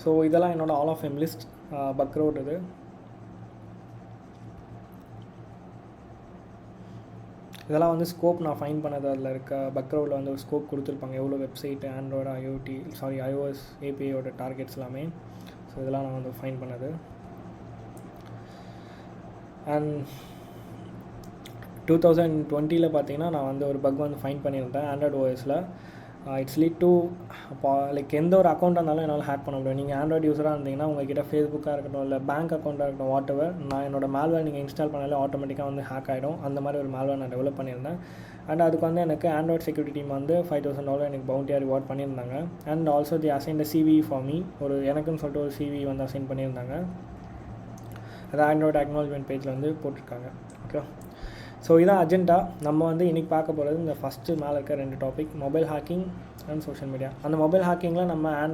So இதெல்லாம் என்னோடய hall of fame list. பக்ரவுட் இது. இதெல்லாம் வந்து ஸ்கோப் நான் ஃபைன் பண்ணது. அதில் இருக்க பக்ரவுடில் வந்து ஒரு ஸ்கோப் கொடுத்துருப்பாங்க, எவ்வளோ வெப்சைட்டு, ஆண்ட்ராய்டு, iOS ஏபிஐயோட டார்கெட்ஸ் எல்லாமே. ஸோ இதெல்லாம் நான் வந்து ஃபைன் பண்ணது. அண்ட் 2020 பார்த்தீங்கன்னா நான் வந்து ஒரு பக் வந்து ஃபைன் பண்ணியிருந்தேன் ஆண்ட்ராய்டு ஓஎஸில். இட்ஸ் லீட் டு லைக் எந்த ஒரு அக்கௌண்ட்டாக இருந்தாலும் என்னால் ஹேக் பண்ண முடியும். நீங்கள் ஆண்ட்ராய்டு யூஸராக இருந்தீங்கன்னா உங்கள்கிட்ட ஃபேஸ்புக்காக இருக்கட்டும், இல்லை பேங்க் அக்கௌண்ட்டாக இருக்கட்டும், வாட் எவர், நான் என்னோட மேல்வேர் நீங்கள் இன்ஸ்டால் பண்ணாலே ஆட்டோமேட்டிக்காக வந்து ஹேக் ஆகிடும். அந்த மாதிரி ஒரு மேல்வேர் நான் டெவலப் பண்ணியிருந்தேன். அண்ட் அதுக்கு வந்து எனக்கு ஆண்ட்ராய்டு செக்யூரிட்டி டீம் வந்து $5,000 எனக்கு பவுண்டியாக ரிவார்ட் பண்ணியிருந்தாங்க. And also the assign the CV for me, ஒரு எனக்குன்னு சொல்லிட்டு ஒரு சிவி வந்து அசைன் பண்ணியிருந்தாங்க. அது ஆண்ட்ராய்டு அக்னாலஜ்மெண்ட் பேஜில் வந்து போட்டிருக்காங்க. ஓகே, ஸோ இதான் அஜெண்டா. நம்ம வந்து இன்றைக்கி பார்க்க போகிறது இந்த ஃபஸ்ட்டு மேலே இருக்க 2 topic, mobile hacking and social media. அந்த மொபைல் ஹேக்கிங்கில் நம்ம